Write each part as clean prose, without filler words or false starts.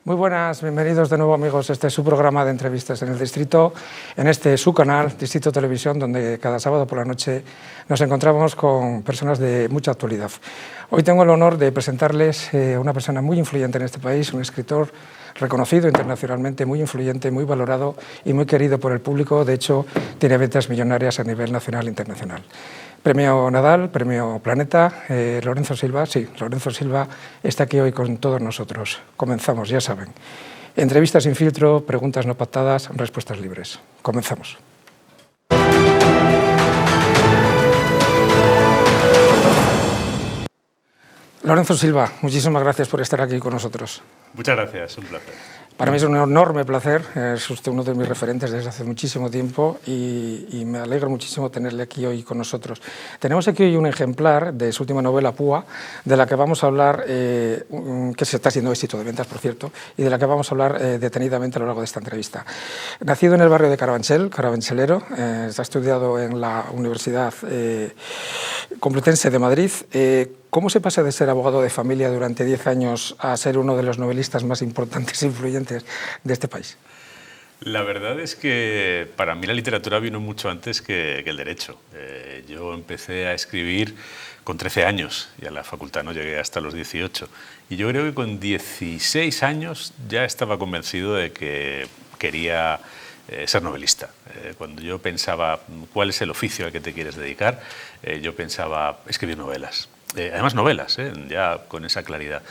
Muy buenas, bienvenidos de nuevo amigos. Este es su programa de entrevistas en el Distrito, en este su canal, Distrito Televisión, donde cada sábado por la noche nos encontramos con personas de mucha actualidad. Hoy tengo el honor de presentarles a una persona muy influyente en este país, un escritor reconocido internacionalmente, muy influyente, muy valorado y muy querido por el público. De hecho, tiene ventas millonarias a nivel nacional e internacional. Premio Nadal, Premio Planeta, Lorenzo Silva. Sí, Lorenzo Silva está aquí hoy con todos nosotros. Comenzamos, ya saben. Entrevistas sin filtro, preguntas no pactadas, respuestas libres. Comenzamos. Lorenzo Silva, muchísimas gracias por estar aquí con nosotros. Muchas gracias, un placer. Para mí es un enorme placer, es usted uno de mis referentes desde hace muchísimo tiempo y me alegra muchísimo tenerle aquí hoy con nosotros. Tenemos aquí hoy un ejemplar de su última novela, Púa, de la que vamos a hablar, que se está haciendo éxito de ventas, por cierto, y de la que vamos a hablar detenidamente a lo largo de esta entrevista. Nacido en el barrio de Carabanchel, carabanchelero, ha estudiado en la Universidad Complutense de Madrid. ¿Cómo se pasa de ser abogado de familia durante 10 años a ser uno de los novelistas más importantes e influyentes de este país? La verdad es que para mí la literatura vino mucho antes que el derecho. Yo empecé a escribir con 13 años y a la facultad no llegué hasta los 18. Y yo creo que con 16 años ya estaba convencido de que quería ser novelista. Cuando yo pensaba cuál es el oficio al que te quieres dedicar, yo pensaba escribir novelas. Además novelas, ya con esa claridad.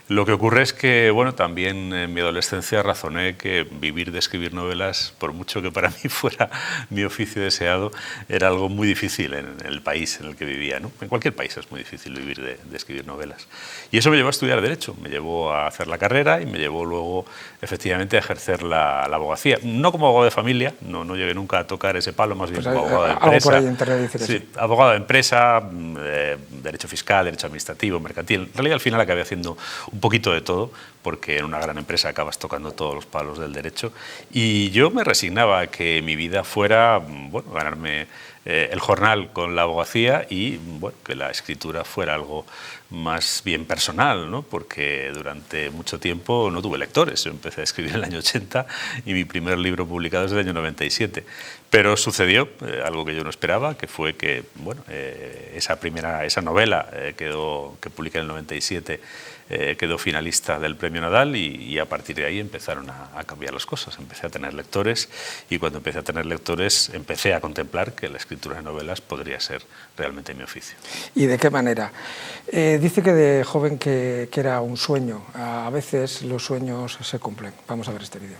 Lo que ocurre es que, bueno, también en mi adolescencia razoné que vivir de escribir novelas, por mucho que para mí fuera mi oficio deseado, era algo muy difícil en el país en el que vivía, ¿no? En cualquier país es muy difícil vivir de escribir novelas. Y eso me llevó a estudiar Derecho, me llevó a hacer la carrera y me llevó luego, efectivamente, a ejercer la abogacía. No como abogado de familia, no llegué nunca a tocar ese palo, más bien pues como abogado de empresa. Algo por ahí internet, sí, abogado de empresa, derecho fiscal, derecho administrativo, mercantil. En realidad, al final acabé haciendo un poquito de todo, porque en una gran empresa acabas tocando todos los palos del derecho. Y yo me resignaba a que mi vida fuera, bueno, ganarme el jornal con la abogacía y, bueno, que la escritura fuera algo más bien personal, ¿no? Porque durante mucho tiempo no tuve lectores. Yo empecé a escribir en el año 80 y mi primer libro publicado es del año 97. Pero sucedió algo que yo no esperaba, que fue que, bueno, esa novela que publiqué en el 97 quedó finalista del Premio Nadal y a partir de ahí empezaron a cambiar las cosas. Empecé a tener lectores y cuando empecé a tener lectores empecé a contemplar que la escritura de novelas podría ser realmente mi oficio. ¿Y de qué manera? Dice que de joven que era un sueño. A veces los sueños se cumplen. Vamos a ver este vídeo.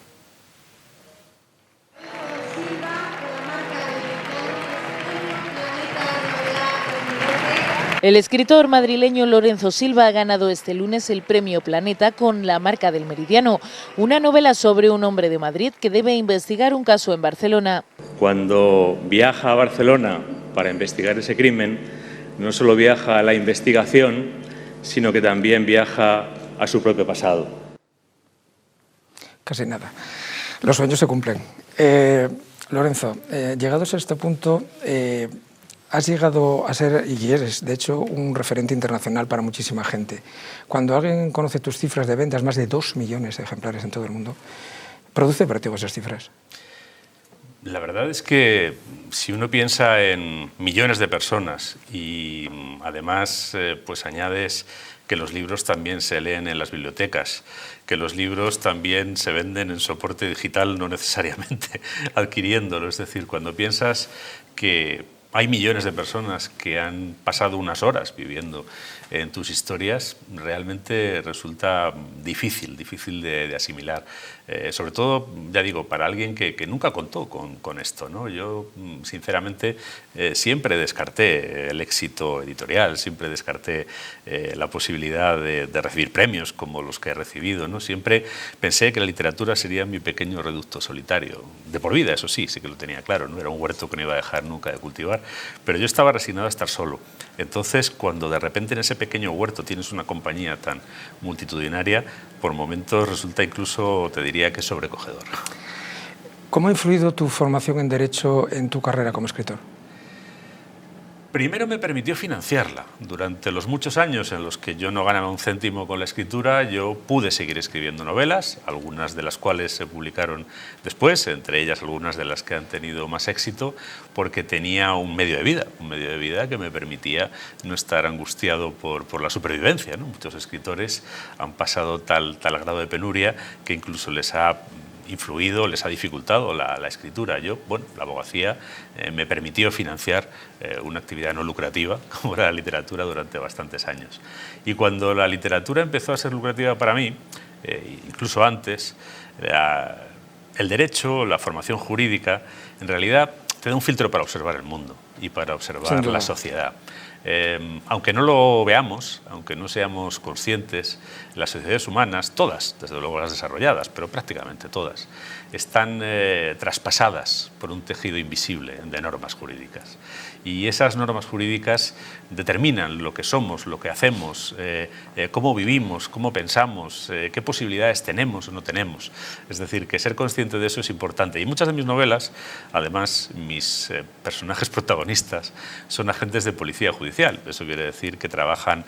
El escritor madrileño Lorenzo Silva ha ganado este lunes el Premio Planeta con La marca del meridiano, una novela sobre un hombre de Madrid que debe investigar un caso en Barcelona. Cuando viaja a Barcelona para investigar ese crimen, no solo viaja a la investigación, sino que también viaja a su propio pasado. Casi nada. Los sueños se cumplen. Lorenzo, llegados a este punto, has llegado a ser, y eres, de hecho, un referente internacional para muchísima gente. Cuando alguien conoce tus cifras de ventas, más de 2 millones de ejemplares en todo el mundo, ¿produce vértigo esas cifras? La verdad es que si uno piensa en millones de personas y además pues añades que los libros también se leen en las bibliotecas, que los libros también se venden en soporte digital, no necesariamente adquiriéndolo. Es decir, cuando piensas que hay millones de personas que han pasado unas horas viviendo en tus historias, realmente resulta difícil de asimilar. Sobre todo, ya digo, para alguien que nunca contó con esto, ¿no? Yo, sinceramente, siempre descarté el éxito editorial, siempre descarté la posibilidad de recibir premios como los que he recibido, ¿no? Siempre pensé que la literatura sería mi pequeño reducto solitario, de por vida, eso sí que lo tenía claro, ¿no? Era un huerto que no iba a dejar nunca de cultivar, pero yo estaba resignado a estar solo. Entonces, cuando de repente en ese pequeño huerto tienes una compañía tan multitudinaria, por momentos resulta incluso, te diría que sobrecogedor. ¿Cómo ha influido tu formación en Derecho en tu carrera como escritor? Primero me permitió financiarla. Durante los muchos años en los que yo no ganaba un céntimo con la escritura, yo pude seguir escribiendo novelas, algunas de las cuales se publicaron después, entre ellas algunas de las que han tenido más éxito, porque tenía un medio de vida que me permitía no estar angustiado por la supervivencia, ¿no? Muchos escritores han pasado tal grado de penuria que incluso les ha influido, les ha dificultado la escritura. Yo, bueno, la abogacía me permitió financiar una actividad no lucrativa, como era la literatura, durante bastantes años. Y cuando la literatura empezó a ser lucrativa para mí, incluso antes, el derecho, la formación jurídica, en realidad te da un filtro para observar el mundo y para observar la sociedad. Aunque no lo veamos, aunque no seamos conscientes, las sociedades humanas, todas, desde luego las desarrolladas, pero prácticamente todas, están traspasadas por un tejido invisible de normas jurídicas. Y esas normas jurídicas determinan lo que somos, lo que hacemos, cómo vivimos, cómo pensamos, qué posibilidades tenemos o no tenemos. Es decir, que ser consciente de eso es importante. Y muchas de mis novelas, además, mis personajes protagonistas son agentes de policía judicial. Eso quiere decir que trabajan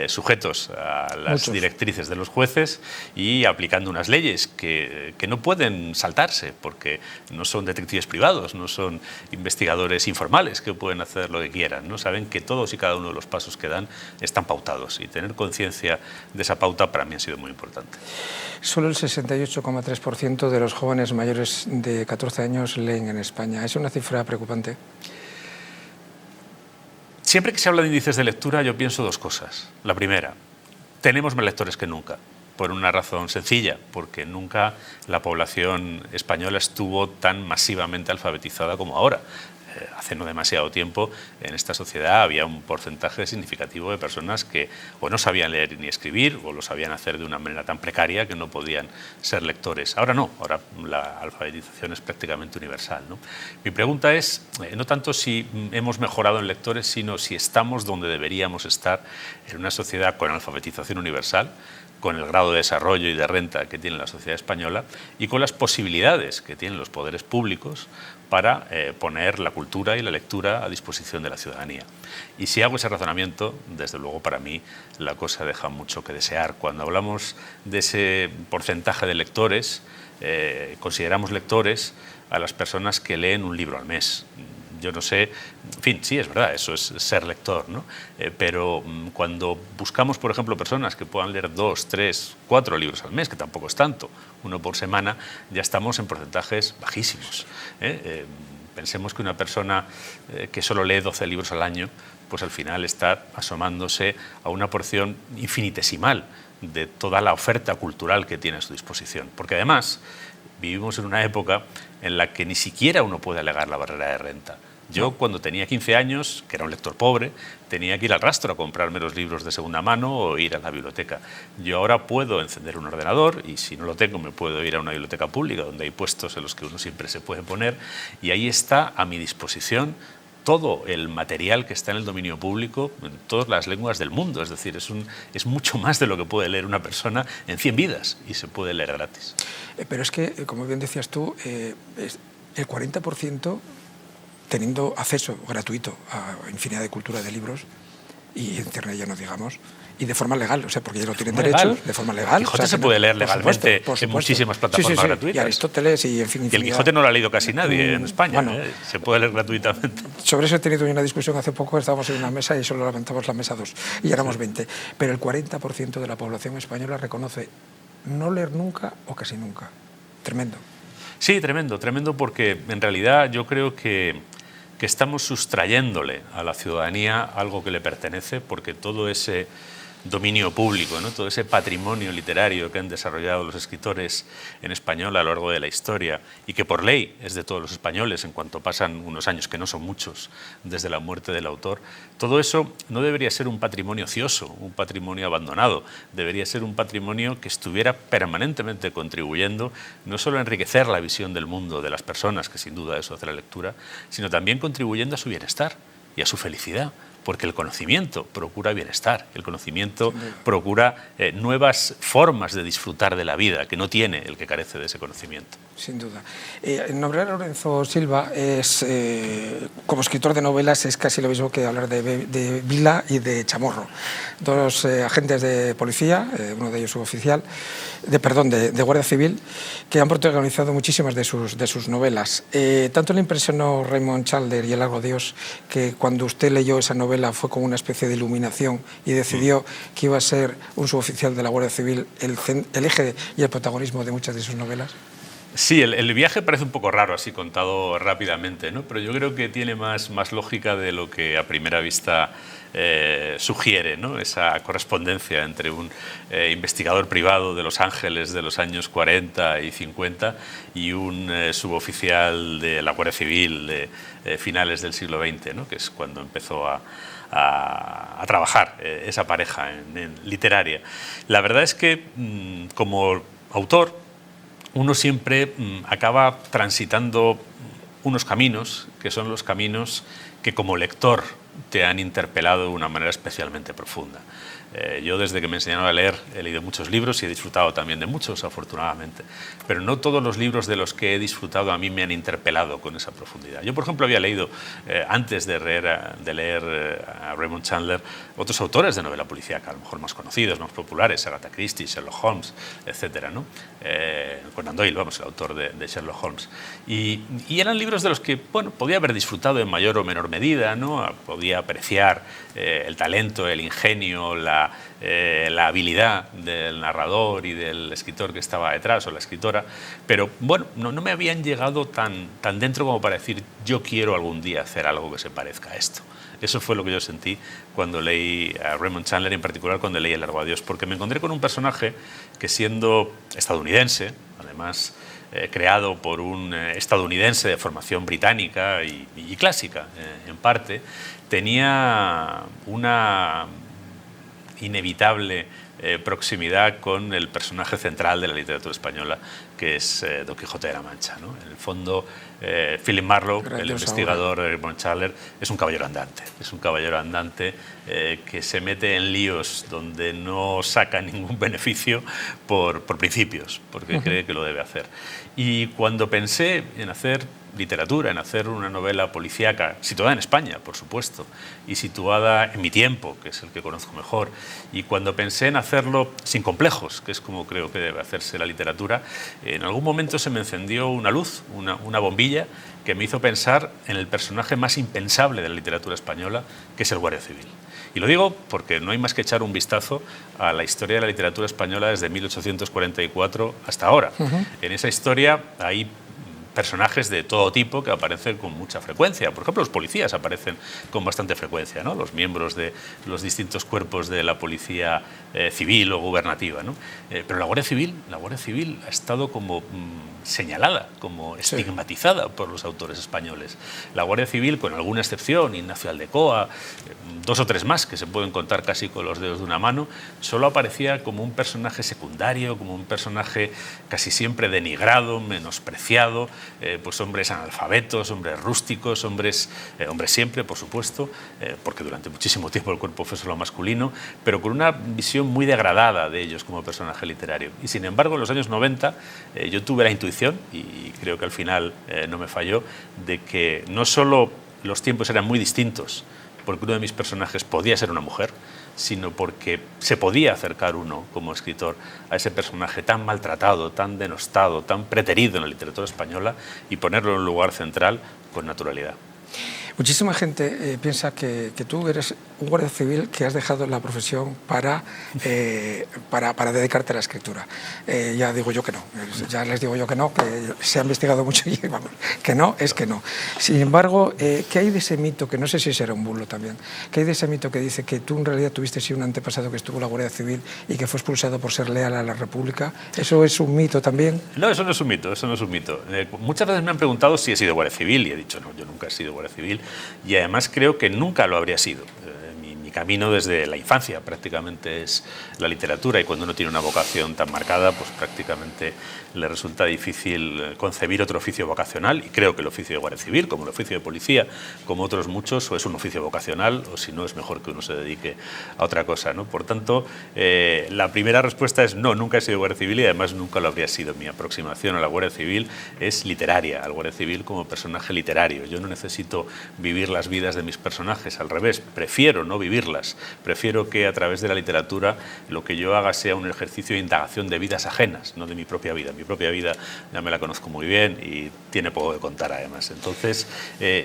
sujetos a las directrices de los jueces y aplicando unas leyes que no pueden saltarse, porque no son detectives privados, no son investigadores informales que pueden hacer lo que quieran, ¿no? Saben que todos y cada uno de los pasos que dan están pautados, y tener conciencia de esa pauta para mí ha sido muy importante. Solo el 68,3% de los jóvenes mayores de 14 años leen en España. ¿Es una cifra preocupante? Siempre que se habla de índices de lectura, yo pienso dos cosas. La primera, tenemos más lectores que nunca, por una razón sencilla, porque nunca la población española estuvo tan masivamente alfabetizada como ahora. Hace no demasiado tiempo en esta sociedad había un porcentaje significativo de personas que o no sabían leer ni escribir o lo sabían hacer de una manera tan precaria que no podían ser lectores. Ahora no, ahora la alfabetización es prácticamente universal, ¿no? Mi pregunta es no tanto si hemos mejorado en lectores, sino si estamos donde deberíamos estar en una sociedad con alfabetización universal, con el grado de desarrollo y de renta que tiene la sociedad española y con las posibilidades que tienen los poderes públicos para poner la cultura y la lectura a disposición de la ciudadanía. Y si hago ese razonamiento, desde luego para mí la cosa deja mucho que desear. Cuando hablamos de ese porcentaje de lectores, consideramos lectores a las personas que leen un libro al mes. Yo no sé, en fin, sí, es verdad, eso es ser lector, ¿no? Pero cuando buscamos, por ejemplo, personas que puedan leer 2, 3, 4 libros al mes, que tampoco es tanto, uno por semana, ya estamos en porcentajes bajísimos. Pensemos que una persona que solo lee 12 libros al año, pues al final está asomándose a una porción infinitesimal de toda la oferta cultural que tiene a su disposición. Porque además vivimos en una época en la que ni siquiera uno puede alegar la barrera de renta. Yo, cuando tenía 15 años, que era un lector pobre, tenía que ir al Rastro a comprarme los libros de segunda mano o ir a la biblioteca. Yo ahora puedo encender un ordenador y, si no lo tengo, me puedo ir a una biblioteca pública donde hay puestos en los que uno siempre se puede poner, y ahí está a mi disposición todo el material que está en el dominio público en todas las lenguas del mundo. Es decir, es mucho más de lo que puede leer una persona en 100 vidas, y se puede leer gratis. Pero es que, como bien decías tú, el 40% teniendo acceso gratuito a infinidad de cultura de libros, y Internet ya no digamos, y de forma legal, o sea, porque ya lo tienen derechos, de forma legal. El Quijote, o sea, se puede leer legalmente en muchísimas plataformas gratuitas. Y Aristóteles y, en fin, y el Quijote no lo ha leído casi nadie en España, bueno, se puede leer gratuitamente. Sobre eso he tenido una discusión hace poco, estábamos en una mesa y solo levantamos la mesa 2, y éramos 20. Pero el 40% de la población española reconoce no leer nunca o casi nunca. Tremendo. Sí, tremendo, tremendo, porque en realidad yo creo que estamos sustrayéndole a la ciudadanía algo que le pertenece, porque todo ese dominio público, ¿no? Todo ese patrimonio literario que han desarrollado los escritores en español a lo largo de la historia, y que por ley es de todos los españoles en cuanto pasan unos años, que no son muchos, desde la muerte del autor, todo eso no debería ser un patrimonio ocioso, un patrimonio abandonado, debería ser un patrimonio que estuviera permanentemente contribuyendo no solo a enriquecer la visión del mundo de las personas, que sin duda eso hace la lectura, sino también contribuyendo a su bienestar y a su felicidad. porque el conocimiento procura bienestar, el conocimiento procura nuevas formas de disfrutar de la vida que no tiene el que carece de ese conocimiento. Sin duda. Nombrar a Lorenzo Silva es, como escritor de novelas, es casi lo mismo que hablar de Vila y de Chamorro, dos agentes de policía, uno de ellos suboficial, de Guardia Civil, que han protagonizado muchísimas de sus novelas. Tanto le impresionó Raymond Chandler y El Largo Dios, que cuando usted leyó esa novela fue como una especie de iluminación y decidió que iba a ser un suboficial de la Guardia Civil el eje y el protagonismo de muchas de sus novelas. Sí, el viaje parece un poco raro así contado rápidamente, ¿no? Pero yo creo que tiene más lógica de lo que a primera vista sugiere, ¿no? Esa correspondencia entre un investigador privado de Los Ángeles de los años 40 y 50 y un suboficial de la Guardia Civil de finales del siglo XX, ¿no? Que es cuando empezó a trabajar esa pareja en literaria. La verdad es que como autor uno siempre acaba transitando unos caminos que son los caminos que como lector te han interpelado de una manera especialmente profunda. Yo desde que me enseñaron a leer he leído muchos libros y he disfrutado también de muchos, afortunadamente, pero no todos los libros de los que he disfrutado a mí me han interpelado con esa profundidad. Yo, por ejemplo, había leído, antes de leer a Raymond Chandler, otros autores de novela policíaca, a lo mejor más conocidos, más populares, Agatha Christie, Sherlock Holmes, etc., ¿no? Conan Doyle, vamos, el autor de Sherlock Holmes. Y eran libros de los que, bueno, podía haber disfrutado en mayor o menor medida, ¿no? Podía apreciar el talento, el ingenio, la habilidad del narrador y del escritor que estaba detrás o la escritora, pero bueno, no me habían llegado tan dentro como para decir yo quiero algún día hacer algo que se parezca a esto. Eso fue lo que yo sentí cuando leí a Raymond Chandler, en particular cuando leí El Largo Adiós, porque me encontré con un personaje que, siendo estadounidense, además creado por un estadounidense de formación británica y clásica en parte, tenía una inevitable proximidad con el personaje central de la literatura española, que es Don Quijote de la Mancha, ¿no? En el fondo, Philip Marlowe, el investigador de Raymond Chandler, es un caballero andante. Es un caballero andante que se mete en líos donde no saca ningún beneficio por principios, porque cree que lo debe hacer. Y cuando pensé en hacer literatura, en hacer una novela policíaca, situada en España, por supuesto, y situada en mi tiempo, que es el que conozco mejor, y cuando pensé en hacerlo sin complejos, que es como creo que debe hacerse la literatura, en algún momento se me encendió una luz, una bombilla, que me hizo pensar en el personaje más impensable de la literatura española, que es el Guardia Civil. Y lo digo porque no hay más que echar un vistazo a la historia de la literatura española desde 1844 hasta ahora. En esa historia hay personajes de todo tipo que aparecen con mucha frecuencia. Por ejemplo, los policías aparecen con bastante frecuencia, ¿no? Los miembros de los distintos cuerpos de la policía civil o gubernativa, ¿no? Pero la Guardia Civil ha estado como señalada, como estigmatizada por los autores españoles. La Guardia Civil, con alguna excepción, Ignacio Aldecoa, dos o tres más que se pueden contar casi con los dedos de una mano, solo aparecía como un personaje secundario, como un personaje casi siempre denigrado, menospreciado, pues hombres analfabetos, hombres rústicos, hombres siempre, por supuesto, porque durante muchísimo tiempo el cuerpo fue solo masculino, pero con una visión muy degradada de ellos como personaje literario. Y sin embargo, en los años 90 yo tuve la intuición, y creo que al final no me falló, de que no solo los tiempos eran muy distintos, porque uno de mis personajes podía ser una mujer, sino porque se podía acercar uno, como escritor, a ese personaje tan maltratado, tan denostado, tan preterido en la literatura española y ponerlo en un lugar central con naturalidad. Muchísima gente piensa que tú eres un guardia civil que has dejado la profesión para dedicarte a la escritura. Ya digo yo que no, ya les digo yo que no, que se ha investigado mucho y vamos, que no, es que no. Sin embargo, ¿qué hay de ese mito, que no sé si será un bulo también, qué hay de ese mito que dice que tú en realidad tuviste sí un antepasado que estuvo en la Guardia Civil y que fue expulsado por ser leal a la República? ¿Eso es un mito también? No, eso no es un mito, eso no es un mito. Muchas veces me han preguntado si he sido guardia civil y he dicho no, yo nunca he sido guardia civil. Y además creo que nunca lo habría sido. Mi camino desde la infancia prácticamente es la literatura, y cuando uno tiene una vocación tan marcada, pues prácticamente le resulta difícil concebir otro oficio vocacional, y creo que el oficio de guardia civil, como el oficio de policía, como otros muchos, o es un oficio vocacional, o si no, es mejor que uno se dedique a otra cosa, ¿no? Por tanto, la primera respuesta es no, nunca he sido guardia civil, y además nunca lo habría sido. Mi aproximación a la Guardia Civil es literaria, al Guardia Civil como personaje literario. Yo no necesito vivir las vidas de mis personajes, al revés, prefiero no vivirlas, prefiero que a través de la literatura lo que yo haga sea un ejercicio de indagación de vidas ajenas, no de mi propia vida. Mi propia vida ya me la conozco muy bien y tiene poco de contar además. Entonces,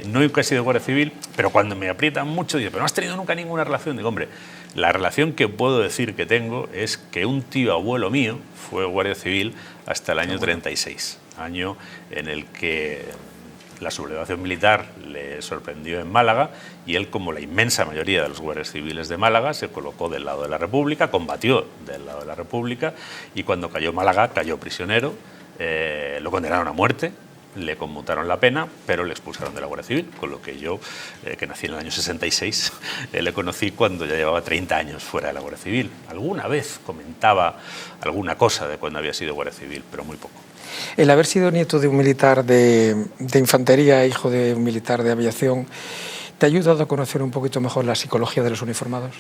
nunca he sido guardia civil, pero cuando me aprietan mucho, digo, pero no has tenido nunca ninguna relación. Digo, hombre, la relación que puedo decir que tengo es que un tío abuelo mío fue guardia civil hasta el año 36, año en el que la sublevación militar le sorprendió en Málaga, y él, como la inmensa mayoría de los guardias civiles de Málaga, se colocó del lado de la República, combatió del lado de la República, y cuando cayó Málaga cayó prisionero, lo condenaron a muerte, le conmutaron la pena, pero le expulsaron de la Guardia Civil, con lo que yo, que nací en el año 66, le conocí cuando ya llevaba 30 años fuera de la Guardia Civil. Alguna vez comentaba alguna cosa de cuando había sido Guardia Civil, pero muy poco. El haber sido nieto de un militar de infantería, hijo de un militar de aviación, ¿te ha ayudado a conocer un poquito mejor la psicología de los uniformados?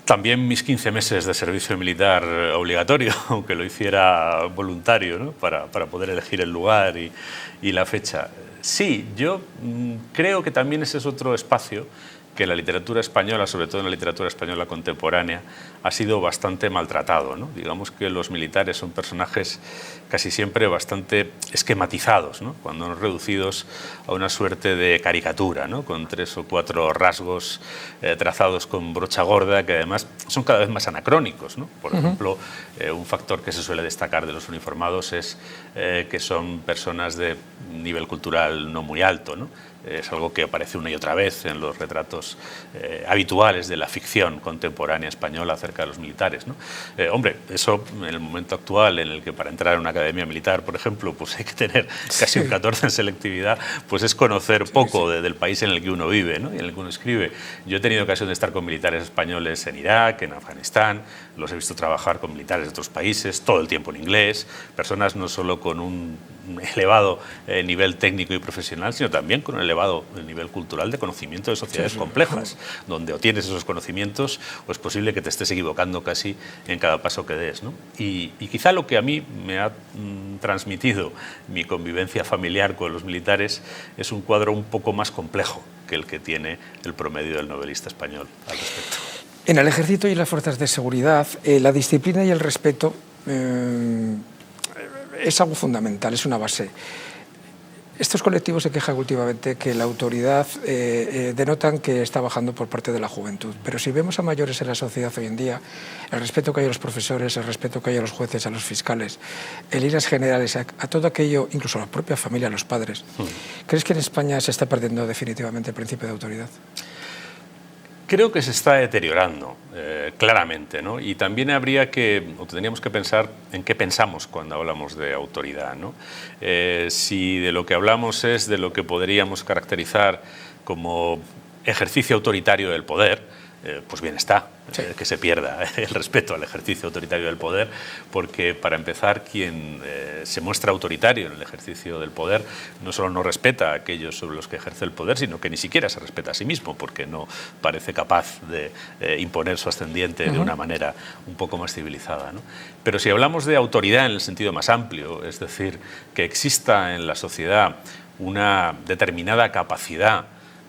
También mis 15 meses de servicio militar obligatorio, aunque lo hiciera voluntario, ¿no? para poder elegir el lugar y la fecha. Sí, yo creo que también ese es otro espacio que la literatura española, sobre todo en la literatura española contemporánea, ha sido bastante maltratado, ¿no? Digamos que los militares son personajes casi siempre bastante esquematizados, ¿no? Cuando no reducidos a una suerte de caricatura, ¿no? Con 3 o 4 rasgos trazados con brocha gorda, que además son cada vez más anacrónicos, ¿no? Por ejemplo, un factor que se suele destacar de los uniformados es que son personas de nivel cultural no muy alto, ¿no? Es algo que aparece una y otra vez en los retratos habituales de la ficción contemporánea española acerca de los militares, ¿no? Hombre, eso en el momento actual, en el que para entrar en una academia militar, por ejemplo, pues hay que tener casi un 14 en selectividad, pues es conocer poco del país en el que uno vive, ¿no? Y en el que uno escribe. Yo he tenido ocasión de estar con militares españoles en Irak, en Afganistán, los he visto trabajar con militares de otros países, todo el tiempo en inglés, personas no solo con un elevado nivel técnico y profesional, sino también con un elevado nivel cultural de conocimiento de sociedades complejas, donde o tienes esos conocimientos o es posible que te estés equivocando casi en cada paso que des, ¿no? Y quizá lo que a mí me ha transmitido mi convivencia familiar con los militares es un cuadro un poco más complejo que el que tiene el promedio del novelista español al respecto. En el ejército y las fuerzas de seguridad, la disciplina y el respeto es algo fundamental, es una base. Estos colectivos se quejan últimamente que la autoridad denotan que está bajando por parte de la juventud, pero si vemos a mayores en la sociedad hoy en día, el respeto que hay a los profesores, el respeto que hay a los jueces, a los fiscales, en líneas generales, a todo aquello, incluso a la propia familia, a los padres, ¿crees que en España se está perdiendo definitivamente el principio de autoridad? Creo que se está deteriorando, claramente, ¿no? Y también habría que, o tendríamos que pensar en qué pensamos cuando hablamos de autoridad, ¿no? Si de lo que hablamos es de lo que podríamos caracterizar como ejercicio autoritario del poder, pues bien está, que se pierda el respeto al ejercicio autoritario del poder, porque para empezar quien se muestra autoritario en el ejercicio del poder no solo no respeta a aquellos sobre los que ejerce el poder, sino que ni siquiera se respeta a sí mismo, porque no parece capaz de imponer su ascendiente de una manera un poco más civilizada, ¿no? Pero si hablamos de autoridad en el sentido más amplio, es decir, que exista en la sociedad una determinada capacidad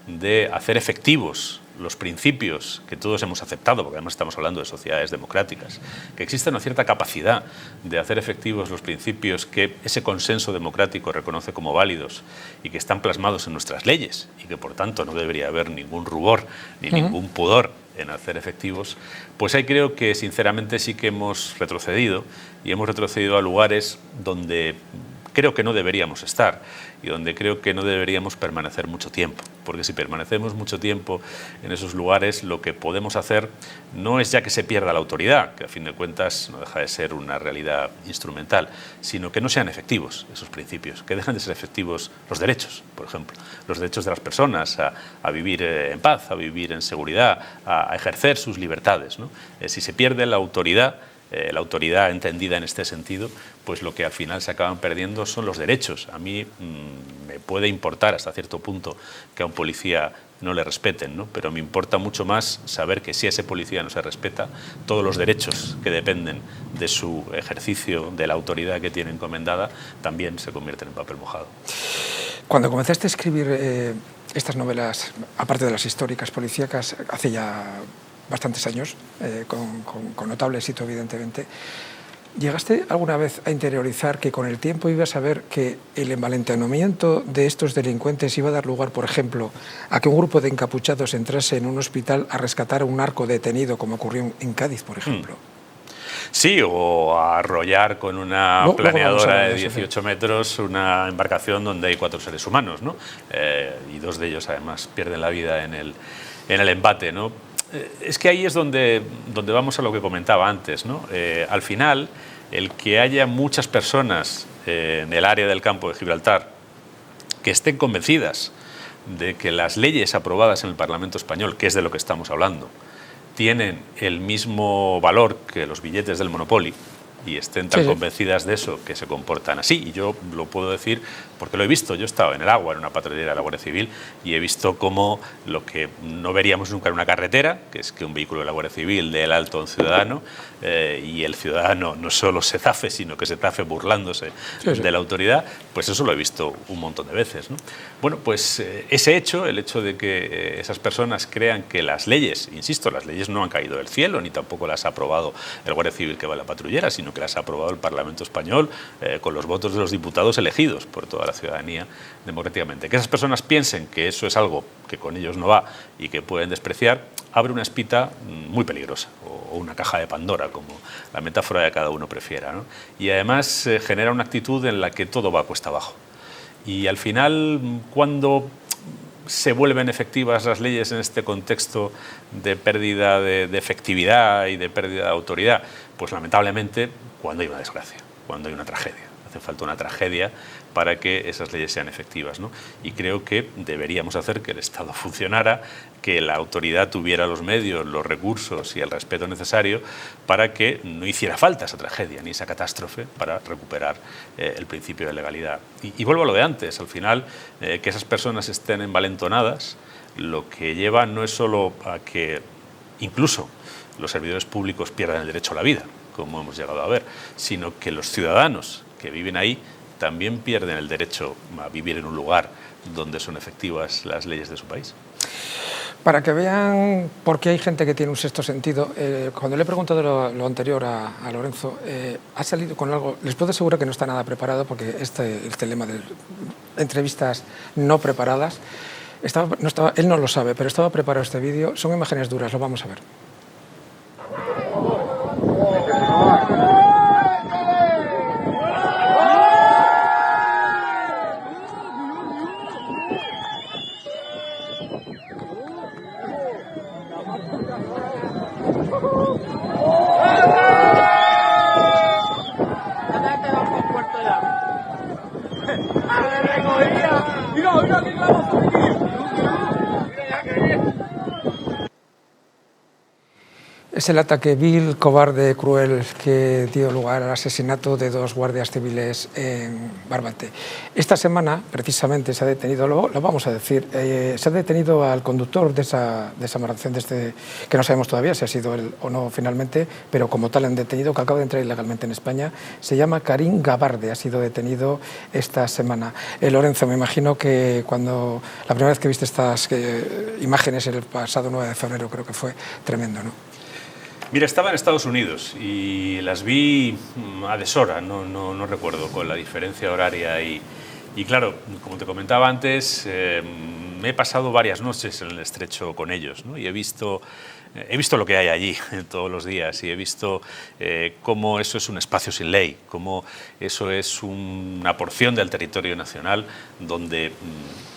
de hacer efectivos los principios que todos hemos aceptado, porque además estamos hablando de sociedades democráticas, que exista una cierta capacidad de hacer efectivos los principios que ese consenso democrático reconoce como válidos y que están plasmados en nuestras leyes y que por tanto no debería haber ningún rubor ni ningún pudor en hacer efectivos, pues ahí creo que sinceramente sí que hemos retrocedido, y hemos retrocedido a lugares donde creo que no deberíamos estar y donde creo que no deberíamos permanecer mucho tiempo, porque si permanecemos mucho tiempo en esos lugares, lo que podemos hacer no es ya que se pierda la autoridad, que a fin de cuentas no deja de ser una realidad instrumental, sino que no sean efectivos esos principios, que dejen de ser efectivos los derechos, por ejemplo, los derechos de las personas a vivir en paz, a vivir en seguridad, a ejercer sus libertades, ¿no? Si se pierde la autoridad, la autoridad entendida en este sentido, pues lo que al final se acaban perdiendo son los derechos. A mí me puede importar hasta cierto punto que a un policía no le respeten, ¿no? Pero me importa mucho más saber que si a ese policía no se respeta, todos los derechos que dependen de su ejercicio, de la autoridad que tiene encomendada, también se convierten en papel mojado. Cuando comenzaste a escribir estas novelas, aparte de las históricas policíacas, hace ya bastantes años, con notable éxito evidentemente, ¿llegaste alguna vez a interiorizar que con el tiempo ibas a ver que el envalentonamiento de estos delincuentes iba a dar lugar, por ejemplo, a que un grupo de encapuchados entrase en un hospital a rescatar a un narco detenido, como ocurrió en Cádiz, por ejemplo? Sí, o a arrollar con una planeadora de 18 metros una embarcación donde hay 4 seres humanos, ¿no? Y 2 de ellos, además, pierden la vida en el embate, ¿no? Es que ahí es donde vamos a lo que comentaba antes, ¿no? Al final, el que haya muchas personas en el área del campo de Gibraltar que estén convencidas de que las leyes aprobadas en el Parlamento español, que es de lo que estamos hablando, tienen el mismo valor que los billetes del Monopoly y estén tan convencidas de eso que se comportan así. Y yo lo puedo decir porque lo he visto. Yo he estado en el agua, en una patrullera de la Guardia Civil, y he visto cómo lo que no veríamos nunca en una carretera, que es que un vehículo de la Guardia Civil dé el alto a un ciudadano y el ciudadano no solo se zafe, sino que se zafe burlándose de la autoridad, pues eso lo he visto un montón de veces, ¿no? Bueno, pues ese hecho, el hecho de que esas personas crean que las leyes, insisto, las leyes no han caído del cielo, ni tampoco las ha aprobado el Guardia Civil que va en la patrullera, sino que las ha aprobado el Parlamento español con los votos de los diputados elegidos por toda la ciudadanía democráticamente. Que esas personas piensen que eso es algo que con ellos no va y que pueden despreciar, abre una espita muy peligrosa, o una caja de Pandora, como la metáfora de cada uno prefiera, ¿no? Y además genera una actitud en la que todo va cuesta abajo. Y al final, cuando se vuelven efectivas las leyes en este contexto de pérdida de efectividad y de pérdida de autoridad, pues lamentablemente cuando hay una desgracia, cuando hay una tragedia. Hace falta una tragedia para que esas leyes sean efectivas, ¿no? Y creo que deberíamos hacer que el Estado funcionara, que la autoridad tuviera los medios, los recursos y el respeto necesario para que no hiciera falta esa tragedia ni esa catástrofe para recuperar el principio de legalidad. Y vuelvo a lo de antes, al final, que esas personas estén envalentonadas, lo que lleva no es solo a que incluso los servidores públicos pierdan el derecho a la vida, como hemos llegado a ver, sino que los ciudadanos que viven ahí también pierden el derecho a vivir en un lugar donde son efectivas las leyes de su país. Para que vean por qué hay gente que tiene un sexto sentido, cuando le he preguntado lo anterior a Lorenzo, ha salido con algo, les puedo asegurar que no está nada preparado, porque este lema de entrevistas no preparadas, él no lo sabe, pero estaba preparado este vídeo, son imágenes duras, lo vamos a ver. Es el ataque vil, cobarde, cruel que dio lugar al asesinato de 2 guardias civiles en Barbate. Esta semana, precisamente, se ha detenido, lo vamos a decir, se ha detenido al conductor de esa embarcación, que no sabemos todavía si ha sido él o no finalmente, pero como tal han detenido, que acaba de entrar ilegalmente en España. Se llama Karim Gabarde, ha sido detenido esta semana. Lorenzo, me imagino que cuando la primera vez que viste estas imágenes, el pasado 9 de febrero, creo que fue tremendo, ¿no? Mira, estaba en Estados Unidos y las vi a deshora, no recuerdo con la diferencia horaria y claro, como te comentaba antes, me he pasado varias noches en el estrecho con ellos, ¿no? Y he visto lo que hay allí todos los días y he visto cómo eso es un espacio sin ley, cómo eso es una porción del territorio nacional donde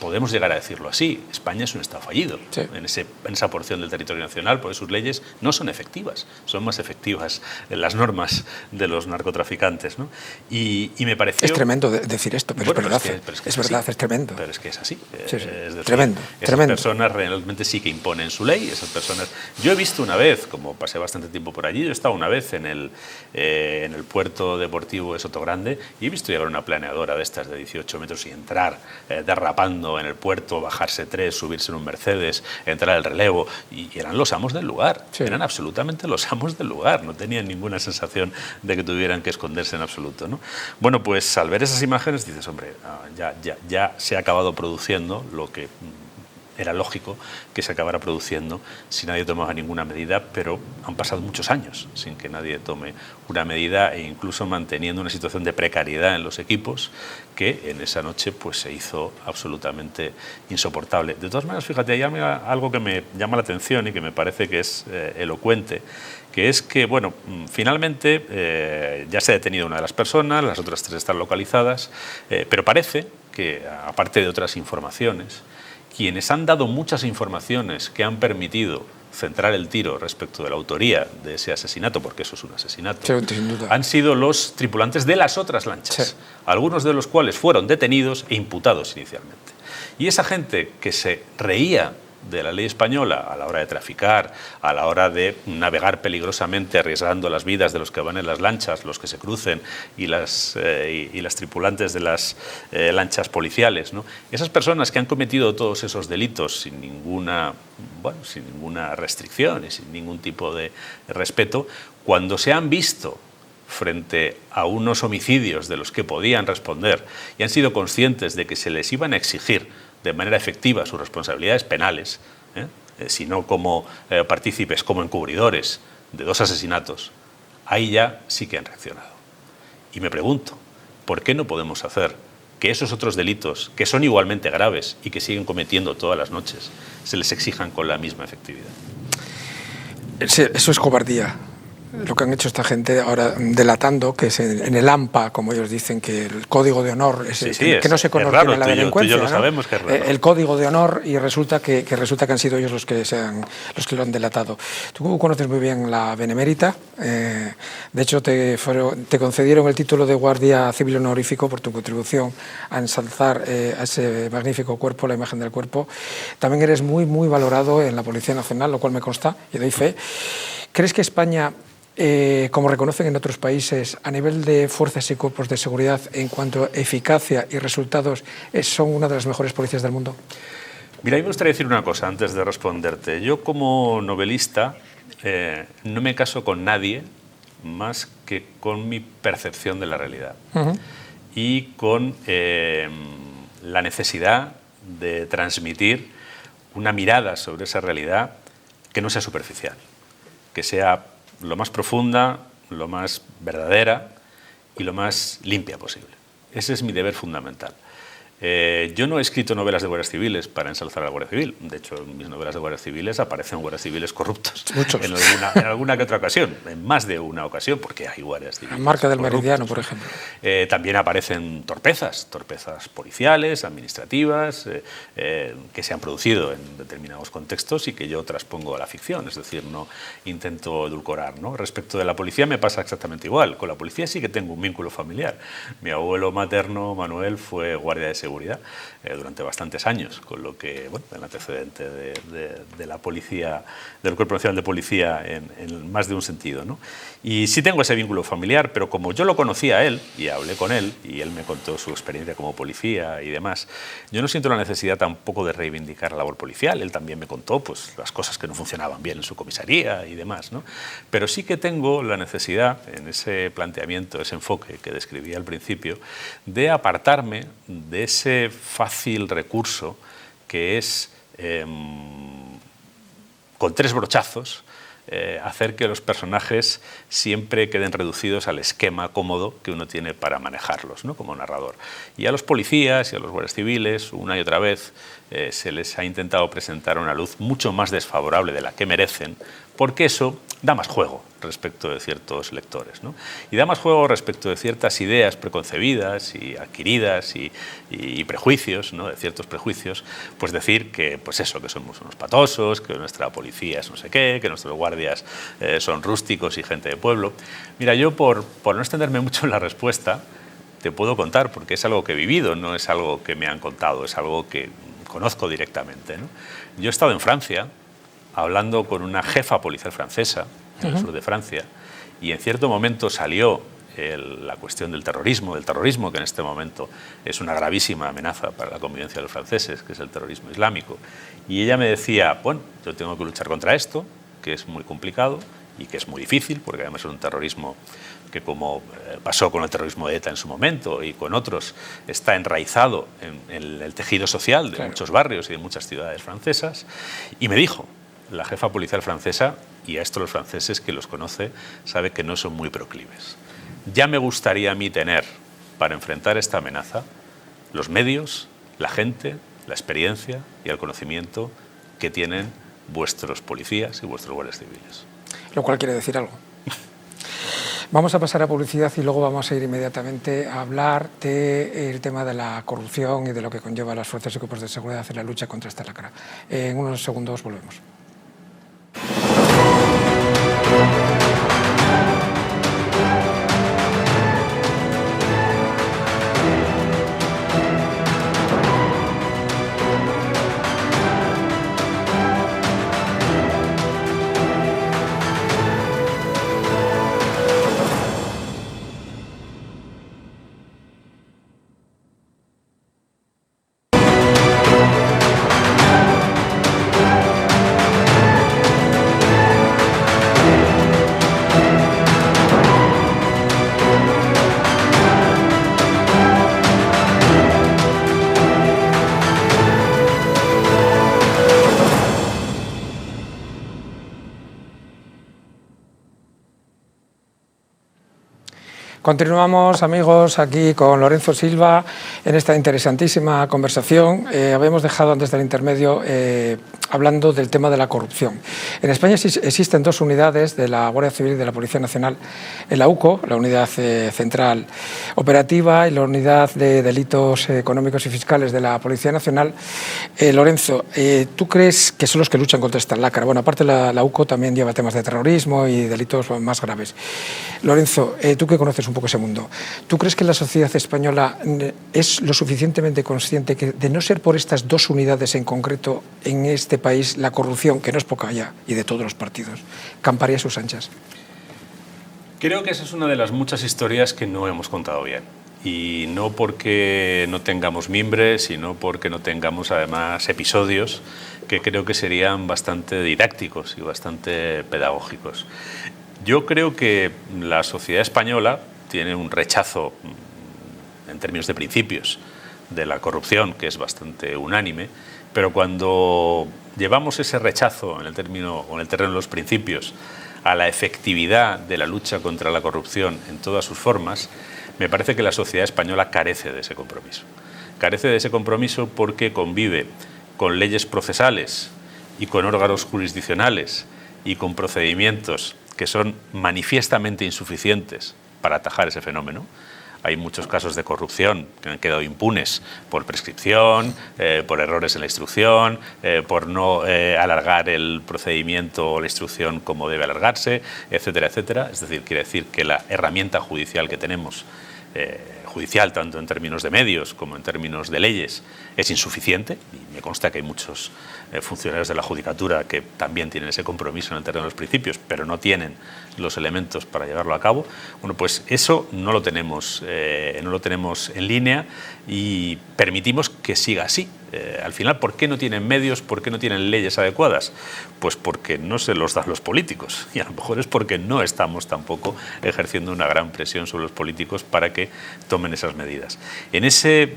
podemos llegar a decirlo así, España es un Estado fallido, sí, en esa porción del territorio nacional, porque sus leyes no son efectivas, son más efectivas las normas de los narcotraficantes, ¿no? Y me pareció... Es tremendo decir esto, pero bueno, es verdad, es verdad, es tremendo. Pero es que es así. Sí, sí. Es decir, tremendo, esas tremendo. personas realmente sí que imponen su ley, esas personas... Yo he visto una vez, como pasé bastante tiempo por allí, yo he estado una vez en el puerto deportivo de Sotogrande y he visto llegar una planeadora de estas de 18 metros y entrar derrapando en el puerto, bajarse 3, subirse en un Mercedes, entrar al relevo, y eran los amos del lugar, sí. Eran absolutamente los amos del lugar, no tenían ninguna sensación de que tuvieran que esconderse en absoluto, ¿no? Bueno, pues al ver esas imágenes dices, hombre, ya se ha acabado produciendo lo que era lógico que se acabara produciendo si nadie tomaba ninguna medida, pero han pasado muchos años sin que nadie tome una medida e incluso manteniendo una situación de precariedad en los equipos que en esa noche pues se hizo absolutamente insoportable. De todas maneras, fíjate, hay algo que me llama la atención y que me parece que es elocuente, que es que, bueno, finalmente ya se ha detenido una de las personas, las otras 3 están localizadas, pero parece que, aparte de otras informaciones, quienes han dado muchas informaciones que han permitido centrar el tiro respecto de la autoría de ese asesinato, porque eso es un asesinato, sí, sin duda, han sido los tripulantes de las otras lanchas, sí. Algunos de los cuales fueron detenidos e imputados inicialmente. Y esa gente que se reía de la ley española a la hora de traficar, a la hora de navegar peligrosamente arriesgando las vidas de los que van en las lanchas, los que se crucen y las tripulantes de las lanchas policiales, ¿no? Esas personas que han cometido todos esos delitos sin ninguna restricción y sin ningún tipo de respeto, cuando se han visto frente a unos homicidios de los que podían responder y han sido conscientes de que se les iban a exigir de manera efectiva sus responsabilidades penales, sino como partícipes, como encubridores de 2 asesinatos, ahí ya sí que han reaccionado. Y me pregunto, ¿por qué no podemos hacer que esos otros delitos, que son igualmente graves y que siguen cometiendo todas las noches, se les exijan con la misma efectividad? Eso es cobardía. Lo que han hecho esta gente ahora delatando que es en el AMPA, como ellos dicen, que el código de honor es que no se conoce en la delincuencia, tú y yo lo sabemos que es raro. El código de honor, y resulta que han sido ellos los que lo han delatado. Tú conoces muy bien la Benemérita, de hecho te concedieron el título de Guardia Civil Honorífico por tu contribución a ensalzar a ese magnífico cuerpo, la imagen del cuerpo. También eres muy, muy valorado en la Policía Nacional, lo cual me consta y doy fe. ¿Crees que España, como reconocen en otros países, a nivel de fuerzas y cuerpos de seguridad, en cuanto a eficacia y resultados, son una de las mejores policías del mundo? Mira, a mí me gustaría decir una cosa antes de responderte. Yo, como novelista, no me caso con nadie más que con mi percepción de la realidad. Uh-huh. Y con la necesidad de transmitir una mirada sobre esa realidad que no sea superficial, que sea lo más profunda, lo más verdadera y lo más limpia posible. Ese es mi deber fundamental. Yo no he escrito novelas de guardias civiles para ensalzar a la Guardia Civil. De hecho, en mis novelas de guardias civiles aparecen guardias civiles corruptos. Muchos. En alguna que otra ocasión, en más de una ocasión, porque hay guardias civiles. La marca del corruptos. Meridiano, por ejemplo. También aparecen torpezas policiales, administrativas, que se han producido en determinados contextos y que yo traspongo a la ficción, es decir, no intento edulcorar, ¿no? Respecto de la policía me pasa exactamente igual. Con la policía sí que tengo un vínculo familiar. Mi abuelo materno, Manuel, fue guardia de seguridad durante bastantes años, con lo que, bueno, el antecedente de la policía, del Cuerpo Nacional de Policía en más de un sentido, ¿no? Y sí tengo ese vínculo familiar, pero como yo lo conocía a él y hablé con él y él me contó su experiencia como policía y demás, yo no siento la necesidad tampoco de reivindicar la labor policial. Él también me contó pues las cosas que no funcionaban bien en su comisaría y demás, ¿no? Pero sí que tengo la necesidad, en ese planteamiento, ese enfoque que describí al principio, de apartarme de ese fácil recurso que es, con 3 brochazos, hacer que los personajes siempre queden reducidos al esquema cómodo que uno tiene para manejarlos, ¿no? Como narrador. Y a los policías y a los guardias civiles, una y otra vez, se les ha intentado presentar una luz mucho más desfavorable de la que merecen, porque eso da más juego respecto de ciertos lectores, ¿no? Y da más juego respecto de ciertas ideas preconcebidas y adquiridas y prejuicios, ¿no? De ciertos prejuicios, pues decir que, pues eso, que somos unos patosos, que nuestra policía es no sé qué, que nuestros guardias son rústicos y gente de pueblo. Mira, yo por no extenderme mucho en la respuesta, te puedo contar, porque es algo que he vivido, no es algo que me han contado, es algo que conozco directamente, ¿no? Yo he estado en Francia hablando con una jefa policial francesa en el sur de Francia, y en cierto momento salió la cuestión del terrorismo, que en este momento es una gravísima amenaza para la convivencia de los franceses, que es el terrorismo islámico. Y ella me decía, bueno, yo tengo que luchar contra esto, que es muy complicado y que es muy difícil, porque además es un terrorismo que, como pasó con el terrorismo de ETA en su momento y con otros, está enraizado en el tejido social de muchos barrios y de muchas ciudades francesas. Y me dijo, la jefa policial francesa, y a esto los franceses que los conoce sabe que no son muy proclives. Ya me gustaría a mí tener, para enfrentar esta amenaza, los medios, la gente, la experiencia y el conocimiento que tienen vuestros policías y vuestros guardias civiles. Lo cual quiere decir algo. Vamos a pasar a publicidad y luego vamos a ir inmediatamente a hablar del tema de la corrupción y de lo que conlleva las fuerzas y cuerpos de seguridad en la lucha contra esta lacra. En unos segundos volvemos. Continuamos, amigos, aquí con Lorenzo Silva en esta interesantísima conversación. Habíamos dejado antes del intermedio hablando del tema de la corrupción. En España existen dos unidades de la Guardia Civil y de la Policía Nacional en la UCO, la Unidad Central Operativa, y la Unidad de Delitos Económicos y Fiscales de la Policía Nacional. Lorenzo, ¿tú crees que son los que luchan contra esta lacra? Bueno, aparte la UCO también lleva temas de terrorismo y delitos más graves. Lorenzo, tú que conoces un poco ese mundo, ¿tú crees que la sociedad española es lo suficientemente consciente que, de no ser por estas dos unidades en concreto en este país, la corrupción, que no es poca ya, y de todos los partidos, camparía a sus anchas? Creo que esa es una de las muchas historias que no hemos contado bien. Y no porque no tengamos mimbres, sino porque no tengamos además episodios que creo que serían bastante didácticos y bastante pedagógicos. Yo creo que la sociedad española tiene un rechazo, en términos de principios, de la corrupción, que es bastante unánime, pero cuando llevamos ese rechazo en el terreno de los principios a la efectividad de la lucha contra la corrupción en todas sus formas, me parece que la sociedad española carece de ese compromiso. Carece de ese compromiso porque convive con leyes procesales y con órganos jurisdiccionales y con procedimientos que son manifiestamente insuficientes para atajar ese fenómeno. Hay muchos casos de corrupción que han quedado impunes por prescripción, por errores en la instrucción, por no alargar el procedimiento o la instrucción como debe alargarse, etcétera, etcétera. Es decir, quiere decir que la herramienta judicial que tenemos, judicial tanto en términos de medios como en términos de leyes, es insuficiente, y me consta que hay muchos funcionarios de la judicatura que también tienen ese compromiso en el terreno de los principios, pero no tienen los elementos para llevarlo a cabo. Bueno, pues eso no lo tenemos en línea y permitimos que siga así. Al final, ¿por qué no tienen medios? ¿Por qué no tienen leyes adecuadas? Pues porque no se los dan los políticos, y a lo mejor es porque no estamos tampoco ejerciendo una gran presión sobre los políticos para que tomen esas medidas. En ese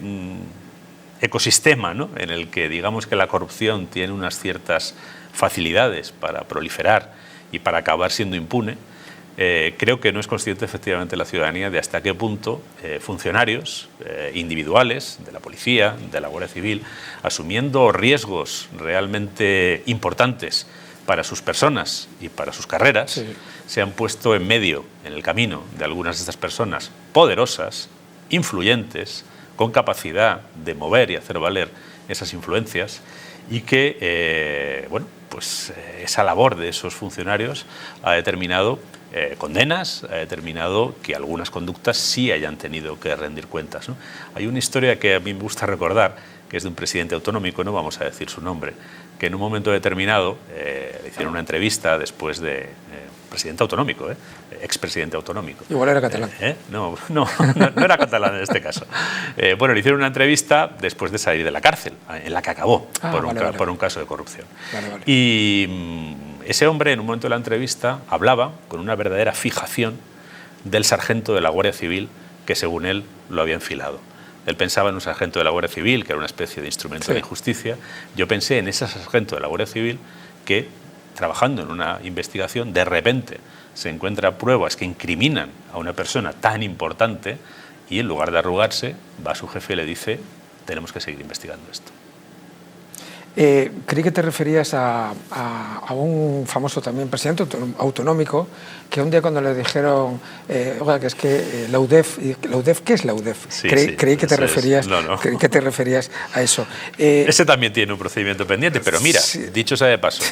ecosistema, ¿no?, en el que digamos que la corrupción tiene unas ciertas facilidades para proliferar y para acabar siendo impune, creo que no es consciente efectivamente la ciudadanía de hasta qué punto funcionarios individuales de la policía, de la Guardia Civil, asumiendo riesgos realmente importantes para sus personas y para sus carreras, sí, se han puesto en medio, en el camino de algunas de estas personas poderosas, influyentes, con capacidad de mover y hacer valer esas influencias, y que esa labor de esos funcionarios ha determinado condenas, ha determinado que algunas conductas sí hayan tenido que rendir cuentas, ¿no? Hay una historia que a mí me gusta recordar, que es de un presidente autonómico, no vamos a decir su nombre, que en un momento determinado le hicieron una entrevista después de... presidente autonómico, expresidente autonómico. Igual era catalán. No era catalán en este caso. Bueno, le hicieron una entrevista después de salir de la cárcel, en la que acabó por un caso de corrupción. Vale. Y ese hombre, en un momento de la entrevista, hablaba con una verdadera fijación del sargento de la Guardia Civil que, según él, lo había enfilado. Él pensaba en un sargento de la Guardia Civil, que era una especie de instrumento de injusticia. Yo pensé en ese sargento de la Guardia Civil que, trabajando en una investigación, de repente se encuentra pruebas que incriminan a una persona tan importante y, en lugar de arrugarse, va a su jefe y le dice: tenemos que seguir investigando esto. Creí que te referías a un famoso también presidente autonómico que un día, cuando le dijeron, oiga, que es que la UDEF, ¿qué es la UDEF? Creí que te referías a eso. Ese también tiene un procedimiento pendiente, pero mira, dicho sea de paso,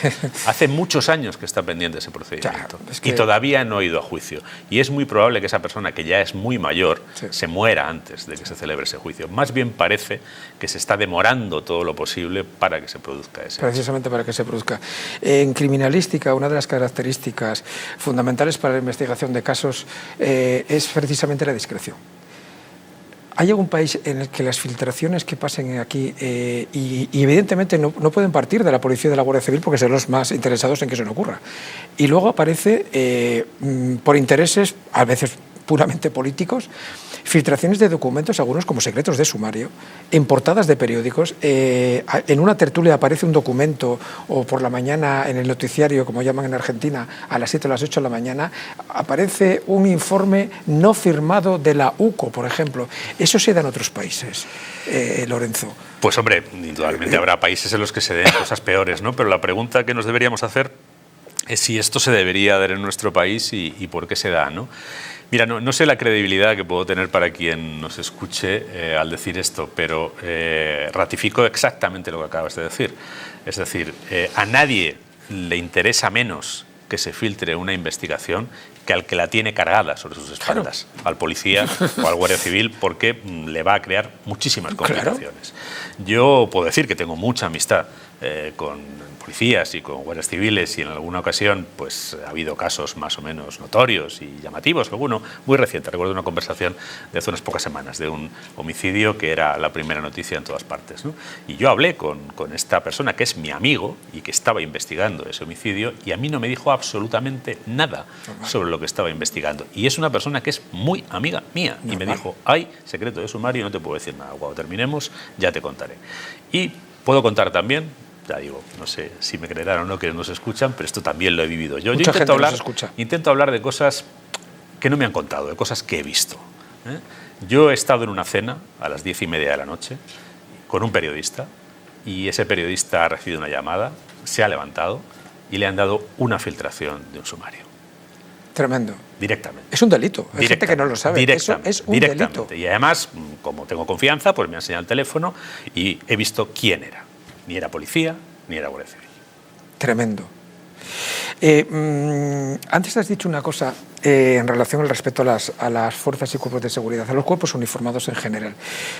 hace muchos años que está pendiente ese procedimiento, y todavía no ha ido a juicio. Y es muy probable que esa persona, que ya es muy mayor, se muera antes de que se celebre ese juicio. Más bien parece que se está demorando todo lo posible para que se produzca ese. Precisamente para que se produzca. En criminalística, una de las características fundamentales para la investigación de casos es precisamente la discreción. ¿Hay algún país en el que las filtraciones que pasen aquí, y evidentemente no pueden partir de la policía y de la Guardia Civil, porque son los más interesados en que eso no ocurra, y luego aparece por intereses, a veces puramente políticos, filtraciones de documentos, algunos como secretos de sumario, en portadas de periódicos, en una tertulia aparece un documento, o por la mañana en el noticiario, como llaman en Argentina, a las 7 o las 8 de la mañana, aparece un informe no firmado de la UCO, por ejemplo. ¿Eso se da en otros países, Lorenzo? Pues hombre, indudablemente habrá países en los que se den cosas peores, ¿no? Pero la pregunta que nos deberíamos hacer es si esto se debería dar en nuestro país y por qué se da, ¿no? Mira, no sé la credibilidad que puedo tener para quien nos escuche al decir esto, pero ratifico exactamente lo que acabas de decir. Es decir, a nadie le interesa menos que se filtre una investigación que al que la tiene cargada sobre sus espaldas, claro, al policía o al guardia civil, porque le va a crear muchísimas complicaciones. Claro. Yo puedo decir que tengo mucha amistad con policías y con guardias civiles, y en alguna ocasión pues ha habido casos más o menos notorios y llamativos, alguno muy reciente. Recuerdo una conversación de hace unas pocas semanas de un homicidio que era la primera noticia en todas partes, ¿no? Y yo hablé con esta persona, que es mi amigo y que estaba investigando ese homicidio, y a mí no me dijo absolutamente nada sobre lo que estaba investigando. Y es una persona que es muy amiga mía, y me dijo: hay secreto de sumario, no te puedo decir nada, cuando terminemos ya te contaré. Y puedo contar también, ya digo, no sé si me creerán o no que nos escuchan, pero esto también lo he vivido yo. Mucha gente nos escucha. Intento hablar de cosas que no me han contado, de cosas que he visto. Yo he estado en una cena a las 10:30 de la noche con un periodista, y ese periodista ha recibido una llamada, se ha levantado y le han dado una filtración de un sumario. Tremendo. Directamente. Es un delito. Hay gente que no lo sabe. Eso es un delito. Y además, como tengo confianza, pues me ha enseñado el teléfono y he visto quién era. Ni era policía, ni era guardia civil. Tremendo. Antes has dicho una cosa en relación al respeto a las fuerzas y cuerpos de seguridad, a los cuerpos uniformados en general.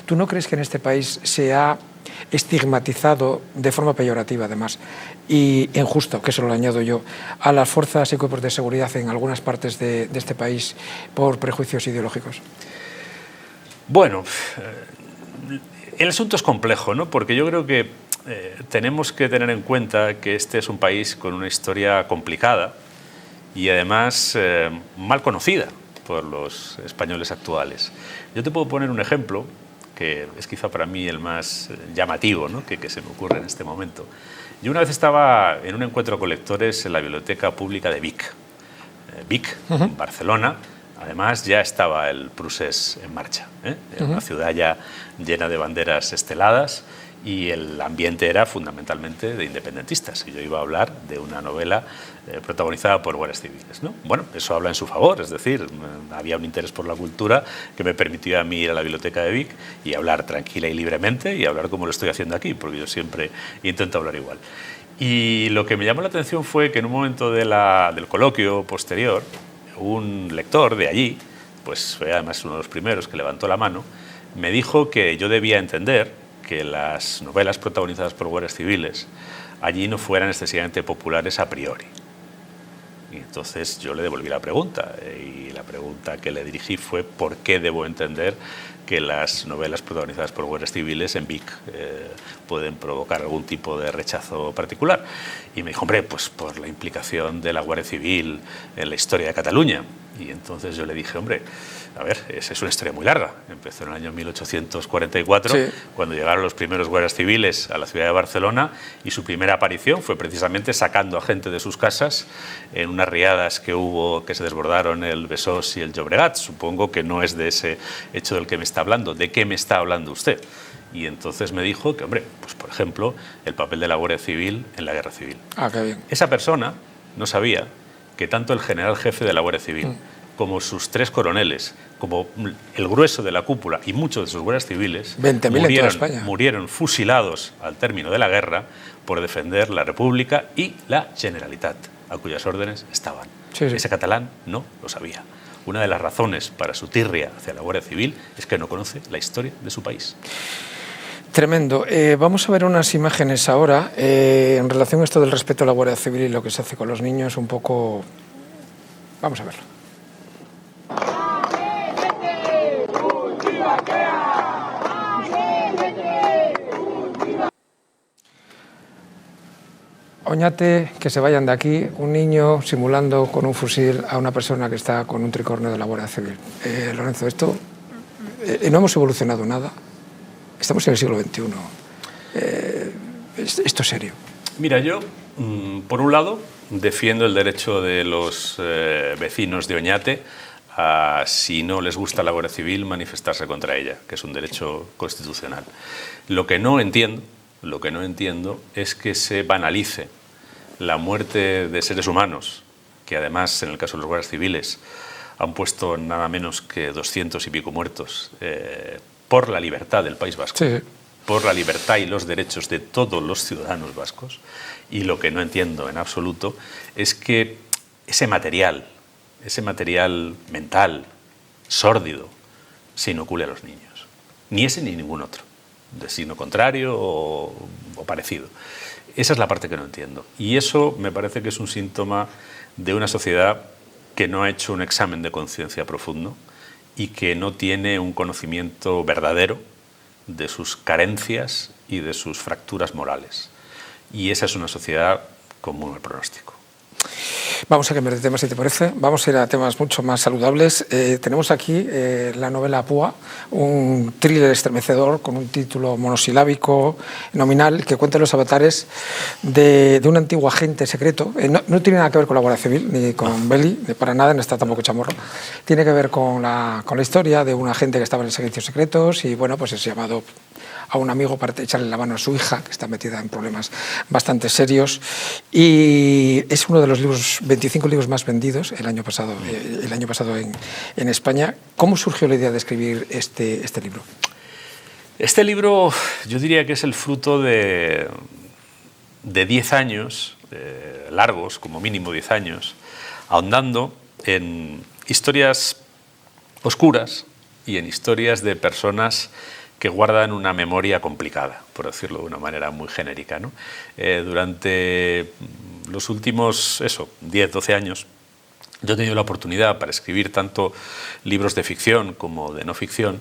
¿Tú no crees que en este país se ha estigmatizado de forma peyorativa, además, y injusto, que eso lo añado yo, a las fuerzas y cuerpos de seguridad en algunas partes de este país por prejuicios ideológicos? Bueno, el asunto es complejo, ¿no? Porque yo creo que tenemos que tener en cuenta que este es un país con una historia complicada y además mal conocida por los españoles actuales. Yo te puedo poner un ejemplo que es quizá para mí el más llamativo, ¿no? que se me ocurre en este momento. Yo una vez estaba en un encuentro con lectores en la Biblioteca Pública de Vic. Vic, en Barcelona. Además, ya estaba el Prusés en marcha, Era una ciudad ya llena de banderas esteladas, y el ambiente era fundamentalmente de independentistas. Y yo iba a hablar de una novela protagonizada por guardias civiles, ¿no? Bueno, eso habla en su favor, es decir, había un interés por la cultura que me permitió a mí ir a la Biblioteca de Vic y hablar tranquila y libremente, y hablar como lo estoy haciendo aquí, porque yo siempre intento hablar igual. Y lo que me llamó la atención fue que en un momento del coloquio posterior, un lector de allí, pues fue además uno de los primeros que levantó la mano, me dijo que yo debía entender que las novelas protagonizadas por guardias civiles allí no fueran excesivamente populares a priori. Y entonces yo le devolví la pregunta, y la pregunta que le dirigí fue ¿por qué debo entender que las novelas protagonizadas por guardias civiles en Vic pueden provocar algún tipo de rechazo particular? Y me dijo, hombre, pues por la implicación de la Guardia Civil en la historia de Cataluña. Y entonces yo le dije, hombre, a ver, esa es una historia muy larga. Empezó en el año 1844, sí, cuando llegaron los primeros guardias civiles a la ciudad de Barcelona, y su primera aparición fue precisamente sacando a gente de sus casas en unas riadas que hubo, que se desbordaron el Besós y el Llobregat. Supongo que no es de ese hecho del que me está hablando. ¿De qué me está hablando usted? Y entonces me dijo que, hombre, pues por ejemplo, el papel de la Guardia Civil en la Guerra Civil. Ah, qué bien. Esa persona no sabía que tanto el general jefe de la Guardia Civil como sus 3 coroneles, como el grueso de la cúpula y muchos de sus guardias civiles murieron fusilados al término de la guerra por defender la República y la Generalitat, a cuyas órdenes estaban. Sí, sí. Ese catalán no lo sabía. Una de las razones para su tirria hacia la Guardia Civil es que no conoce la historia de su país. Tremendo. Vamos a ver unas imágenes ahora en relación a esto del respeto a la Guardia Civil y lo que se hace con los niños, un poco... Vamos a verlo. Oñate, que se vayan de aquí, un niño simulando con un fusil a una persona que está con un tricornio de la Guardia Civil. Lorenzo, esto no hemos evolucionado nada. Estamos en el siglo XXI. Esto es serio. Mira, yo, por un lado, defiendo el derecho de los vecinos de Oñate a, si no les gusta la Guardia Civil, manifestarse contra ella, que es un derecho constitucional. Lo que no entiendo es que se banalice la muerte de seres humanos, que además, en el caso de los guardias civiles, han puesto nada menos que 200 y pico muertos por la libertad del País Vasco, sí, por la libertad y los derechos de todos los ciudadanos vascos. Y lo que no entiendo en absoluto es que ese material mental, sórdido, se inocule a los niños. Ni ese ni ningún otro, de signo contrario o parecido. Esa es la parte que no entiendo. Y eso me parece que es un síntoma de una sociedad que no ha hecho un examen de conciencia profundo y que no tiene un conocimiento verdadero de sus carencias y de sus fracturas morales. Y esa es una sociedad con muy mal pronóstico. Vamos a cambiar de tema, si te parece. Vamos a ir a temas mucho más saludables. Tenemos aquí la novela Púa, un thriller estremecedor con un título monosilábico, nominal, que cuenta los avatares de un antiguo agente secreto. No tiene nada que ver con la Guardia Civil, ni con Belli, ni para nada, no está tampoco chamorro. Tiene que ver con la historia de un agente que estaba en servicios secretos y, bueno, pues es llamado a un amigo para echarle la mano a su hija, que está metida en problemas bastante serios, y es uno de los 25 libros más vendidos el año pasado en España. ¿Cómo surgió la idea de escribir este libro? Este libro yo diría que es el fruto de 10 años, largos, como mínimo 10 años, ahondando en historias oscuras y en historias de personas que guardan una memoria complicada, por decirlo de una manera muy genérica, ¿no? Durante los últimos 10, 12 años, yo he tenido la oportunidad, para escribir tanto libros de ficción como de no ficción,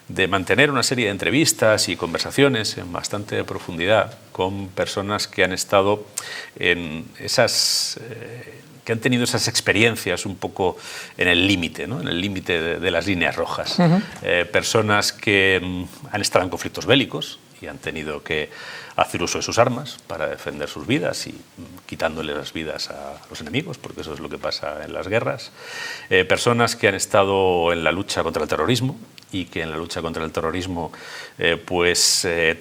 de mantener una serie de entrevistas y conversaciones en bastante profundidad con personas que han estado en que han tenido esas experiencias un poco en el límite, ¿no? En el límite de las líneas rojas. Personas que han estado en conflictos bélicos y han tenido que hacer uso de sus armas para defender sus vidas y quitándole las vidas a los enemigos, porque eso es lo que pasa en las guerras. Personas que han estado en la lucha contra el terrorismo y que en la lucha contra el terrorismo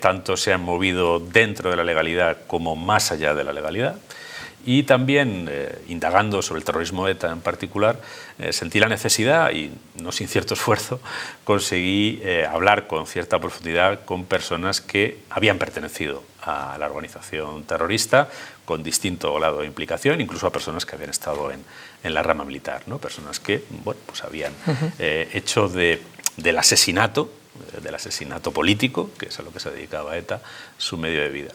tanto se han movido dentro de la legalidad como más allá de la legalidad. Y también, indagando sobre el terrorismo ETA en particular, sentí la necesidad, y no sin cierto esfuerzo, conseguí hablar con cierta profundidad con personas que habían pertenecido a la organización terrorista con distinto grado de implicación, incluso a personas que habían estado en la rama militar, ¿no? Personas que habían hecho del asesinato del asesinato político, que es a lo que se dedicaba ETA, su medio de vida.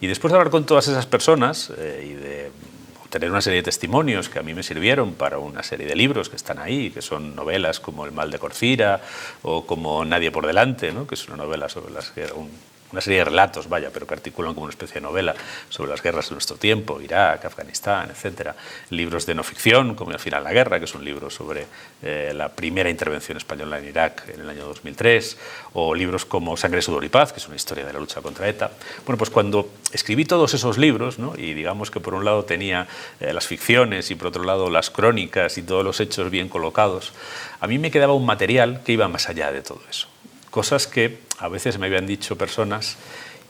Y después de hablar con todas esas personas y de tener una serie de testimonios que a mí me sirvieron para una serie de libros que están ahí, que son novelas como El mal de Corcira o como Nadie por delante, ¿no?, que es una novela sobre una serie de relatos, vaya, pero que articulan como una especie de novela sobre las guerras de nuestro tiempo, Irak, Afganistán, etc. Libros de no ficción, como Al final la guerra, que es un libro sobre la primera intervención española en Irak en el año 2003, o libros como Sangre, sudor y paz, que es una historia de la lucha contra ETA. Bueno, pues cuando escribí todos esos libros, ¿no?, y digamos que por un lado tenía las ficciones y por otro lado las crónicas y todos los hechos bien colocados, a mí me quedaba un material que iba más allá de todo eso. Cosas que a veces me habían dicho personas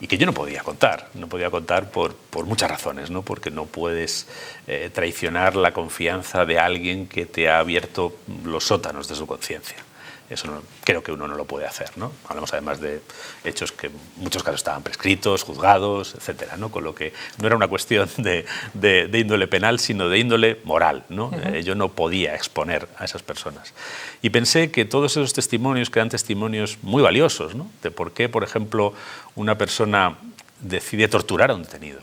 y que yo no podía contar por muchas razones, ¿no? Porque no puedes traicionar la confianza de alguien que te ha abierto los sótanos de su conciencia. Eso creo que uno no lo puede hacer, ¿no? Hablamos además de hechos que en muchos casos estaban prescritos, juzgados, etcétera, ¿no? Con lo que no era una cuestión de índole penal, sino de índole moral, ¿no? Yo no podía exponer a esas personas. Y pensé que todos esos testimonios, que eran testimonios muy valiosos, ¿no?, de por qué, por ejemplo, una persona decide torturar a un detenido,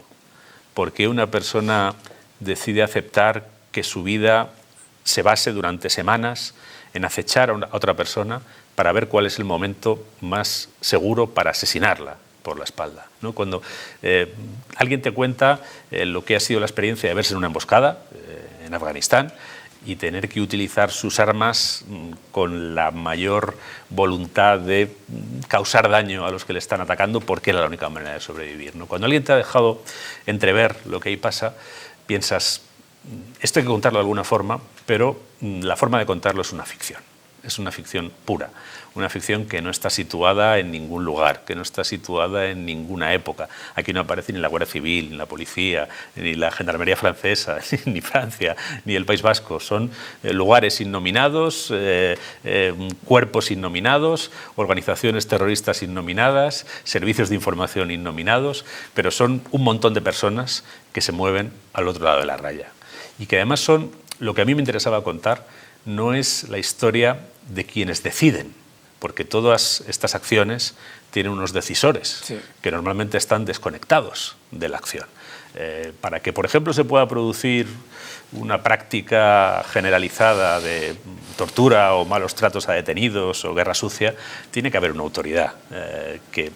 por qué una persona decide aceptar que su vida se base durante semanas en acechar a otra persona para ver cuál es el momento más seguro para asesinarla por la espalda, ¿no? Cuando alguien te cuenta lo que ha sido la experiencia de verse en una emboscada en Afganistán y tener que utilizar sus armas con la mayor voluntad de causar daño a los que le están atacando porque era la única manera de sobrevivir, ¿no? Cuando alguien te ha dejado entrever lo que ahí pasa, piensas, esto hay que contarlo de alguna forma, pero la forma de contarlo es una ficción pura, una ficción que no está situada en ningún lugar, que no está situada en ninguna época. Aquí no aparece ni la Guardia Civil, ni la policía, ni la Gendarmería francesa, ni Francia, ni el País Vasco. Son lugares innominados, cuerpos innominados, organizaciones terroristas innominadas, servicios de información innominados, pero son un montón de personas que se mueven al otro lado de la raya. Y que además son, lo que a mí me interesaba contar, no es la historia de quienes deciden, porque todas estas acciones tienen unos decisores, sí, que normalmente están desconectados de la acción. Para que, por ejemplo, se pueda producir una práctica generalizada de tortura o malos tratos a detenidos o guerra sucia, tiene que haber una autoridad que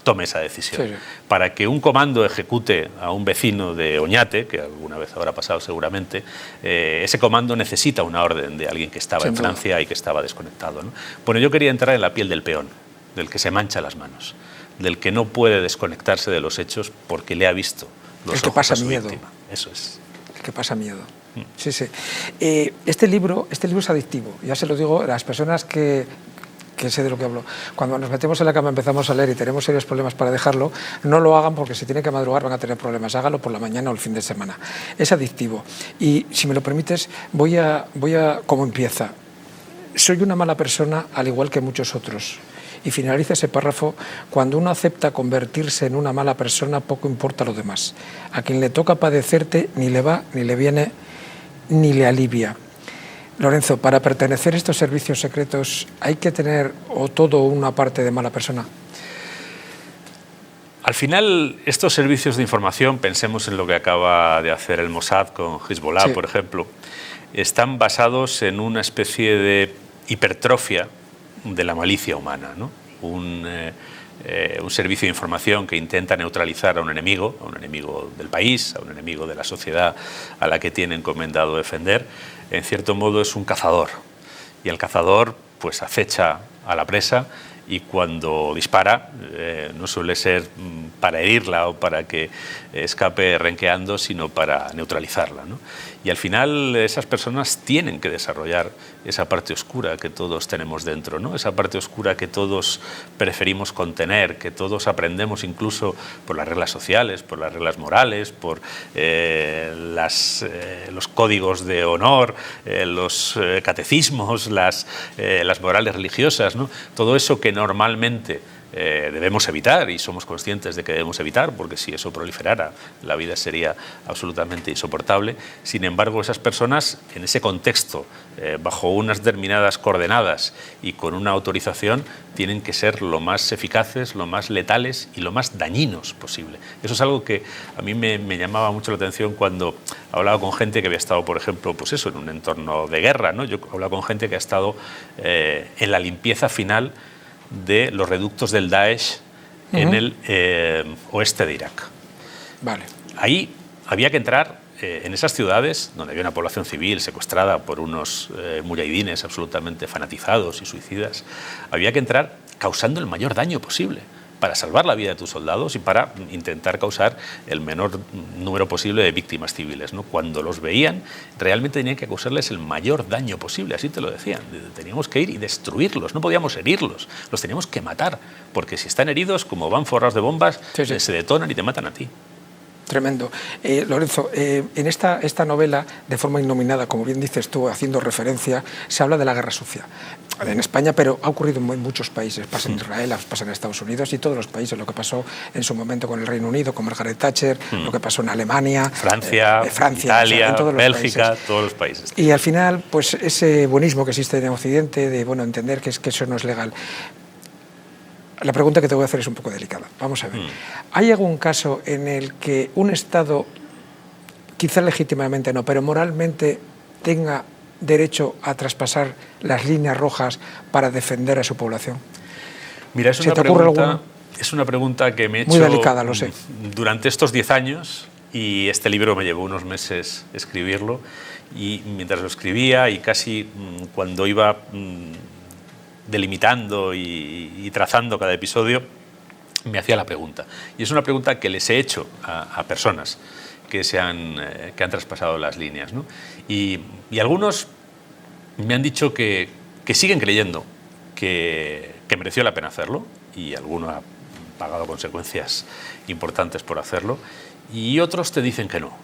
tome esa decisión. Sí. Para que un comando ejecute a un vecino de Oñate, que alguna vez habrá pasado seguramente, ese comando necesita una orden de alguien que estaba en Francia y que estaba desconectado, ¿no? Bueno, yo quería entrar en la piel del peón, del que se mancha las manos, del que no puede desconectarse de los hechos porque le ha visto los ojos pasa a su miedo. víctima. Eso es. El que pasa miedo. Sí, sí. Este libro es adictivo. Ya se lo digo a las personas que sé de lo que hablo. Cuando nos metemos en la cama empezamos a leer y tenemos serios problemas para dejarlo, no lo hagan porque si tienen que madrugar van a tener problemas. Hágalo por la mañana o el fin de semana. Es adictivo. Y si me lo permites, voy a ¿cómo empieza? Soy una mala persona al igual que muchos otros. Y finaliza ese párrafo: cuando uno acepta convertirse en una mala persona, poco importa lo demás. A quien le toca padecerte ni le va, ni le viene, ni le alivia. Lorenzo, para pertenecer a estos servicios secretos, ¿hay que tener o todo una parte de mala persona? Al final, estos servicios de información, pensemos en lo que acaba de hacer el Mossad con Hezbollah, sí, por ejemplo, están basados en una especie de hipertrofia de la malicia humana, ¿no? Un servicio de información que intenta neutralizar a un enemigo del país, a un enemigo de la sociedad a la que tiene encomendado defender. En cierto modo es un cazador, y el cazador pues acecha a la presa, y cuando dispara no suele ser para herirla o para que escape renqueando, sino para neutralizarla, ¿no? Y al final esas personas tienen que desarrollar esa parte oscura que todos tenemos dentro, ¿no? Esa parte oscura que todos preferimos contener, que todos aprendemos incluso por las reglas sociales, por las reglas morales, por los códigos de honor, los catecismos, las morales religiosas, ¿no? Todo eso que normalmente debemos evitar, y somos conscientes de que debemos evitar, porque si eso proliferara, la vida sería absolutamente insoportable. Sin embargo, esas personas, en ese contexto, bajo unas determinadas coordenadas y con una autorización, tienen que ser lo más eficaces, lo más letales y lo más dañinos posible. Eso es algo que a mí me llamaba mucho la atención cuando hablaba con gente que había estado, por ejemplo, pues eso, en un entorno de guerra, ¿no? Yo hablaba con gente que ha estado en la limpieza final de los reductos del Daesh en el oeste de Irak. Vale. Ahí había que entrar en esas ciudades donde había una población civil secuestrada por unos mujahidines absolutamente fanatizados y suicidas. Había que entrar causando el mayor daño posible para salvar la vida de tus soldados y para intentar causar el menor número posible de víctimas civiles, ¿no? Cuando los veían, realmente tenían que causarles el mayor daño posible, así te lo decían. Teníamos que ir y destruirlos, no podíamos herirlos, los teníamos que matar, porque si están heridos, como van forrados de bombas, se detonan y te matan a ti. Tremendo. Lorenzo, en esta novela, de forma innominada, como bien dices tú, haciendo referencia, se habla de la guerra sucia. En España, pero ha ocurrido en muchos países. Pasa en Israel, pasa en Estados Unidos y todos los países. Lo que pasó en su momento con el Reino Unido, con Margaret Thatcher, lo que pasó en Alemania, Francia, Italia, o sea, en Bélgica, todos los países. Y al final, pues ese buenismo que existe en Occidente, de entender que eso no es legal. La pregunta que te voy a hacer es un poco delicada. Vamos a ver. ¿Hay algún caso en el que un Estado, quizá legítimamente no, pero moralmente tenga derecho a traspasar las líneas rojas para defender a su población? Mira, es una pregunta que me he hecho muy delicada, lo sé, durante estos 10 años, y este libro me llevó unos meses escribirlo, y mientras lo escribía y casi cuando iba delimitando y trazando cada episodio, me hacía la pregunta. Y es una pregunta que les he hecho a personas que han traspasado las líneas, ¿no? Y algunos me han dicho que siguen creyendo que mereció la pena hacerlo, y alguno ha pagado consecuencias importantes por hacerlo, y otros te dicen que no.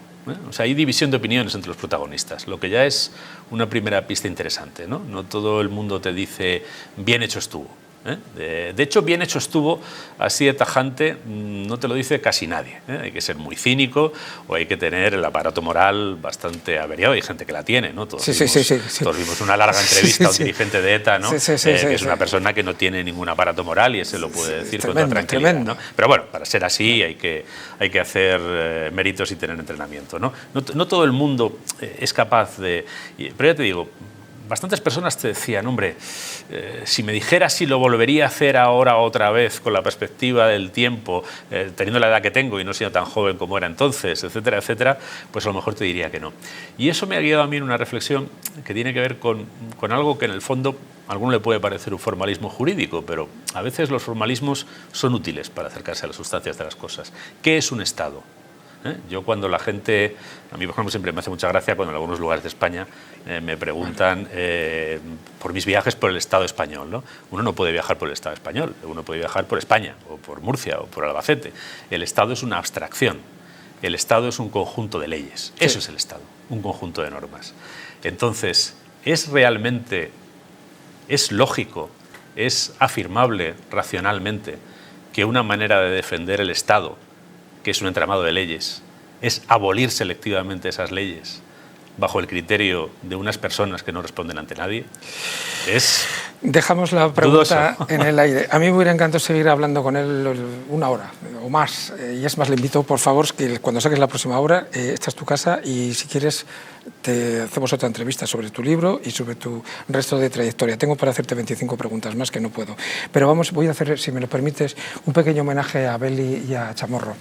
O sea, hay división de opiniones entre los protagonistas, lo que ya es una primera pista interesante, ¿no? No todo el mundo te dice bien hecho estuvo. De hecho, bien hecho estuvo, así de tajante, no te lo dice casi nadie. Hay que ser muy cínico o hay que tener el aparato moral bastante averiado. Hay gente que la tiene, ¿no? Todos vimos una larga entrevista a un dirigente de ETA, ¿no? Que es una persona que no tiene ningún aparato moral y ese lo puede decir con toda tranquilidad, ¿no? Pero bueno, para ser así hay que hacer méritos y tener entrenamiento, ¿no? No todo el mundo es capaz de... Pero ya te digo, bastantes personas te decían, hombre, si me dijeras si lo volvería a hacer ahora otra vez con la perspectiva del tiempo, teniendo la edad que tengo y no siendo tan joven como era entonces, etcétera, etcétera, pues a lo mejor te diría que no. Y eso me ha guiado a mí en una reflexión que tiene que ver con algo que en el fondo a alguno le puede parecer un formalismo jurídico, pero a veces los formalismos son útiles para acercarse a las sustancias de las cosas. ¿Qué es un Estado? Yo cuando la gente, a mí por ejemplo siempre me hace mucha gracia cuando en algunos lugares de España me preguntan por mis viajes por el Estado español, ¿no? Uno no puede viajar por el Estado español, uno puede viajar por España o por Murcia o por Albacete. El Estado es una abstracción, el Estado es un conjunto de leyes, eso es el Estado, un conjunto de normas. Entonces, ¿es lógico, es afirmable racionalmente que una manera de defender el Estado, que es un entramado de leyes, es abolir selectivamente esas leyes bajo el criterio de unas personas que no responden ante nadie? Dejamos la pregunta en el aire. A mí me hubiera encantado seguir hablando con él una hora o más. Y es más, le invito, por favor, que cuando saques la próxima hora, esta es tu casa y si quieres te hacemos otra entrevista sobre tu libro y sobre tu resto de trayectoria. Tengo para hacerte 25 preguntas más que no puedo. Pero voy a hacer, si me lo permites, un pequeño homenaje a Beli y a Chamorro.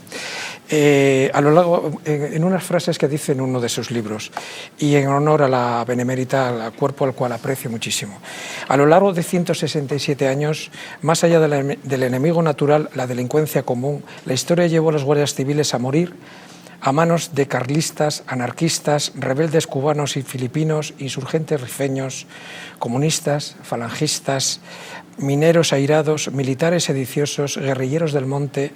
A lo largo, en unas frases que dice en uno de sus libros, y en honor a la benemérita, al cuerpo al cual aprecio muchísimo. A lo largo de 167 años, más allá del enemigo natural, la delincuencia común, la historia llevó a los guardias civiles a morir a manos de carlistas, anarquistas, rebeldes cubanos y filipinos, insurgentes rifeños, comunistas, falangistas, mineros airados, militares sediciosos, guerrilleros del monte,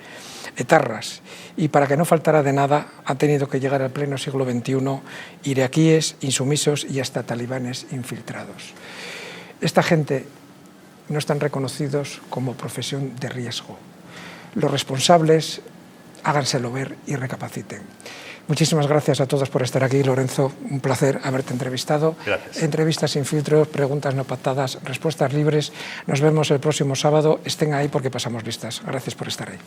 etarras. Y para que no faltara de nada, ha tenido que llegar al pleno siglo XXI iraquíes, insumisos y hasta talibanes infiltrados. Esta gente no están reconocidos como profesión de riesgo. Los responsables, háganselo ver y recapaciten. Muchísimas gracias a todos por estar aquí, Lorenzo. Un placer haberte entrevistado. Gracias. Entrevistas sin filtros, preguntas no pactadas, respuestas libres. Nos vemos el próximo sábado. Estén ahí porque pasamos listas. Gracias por estar ahí.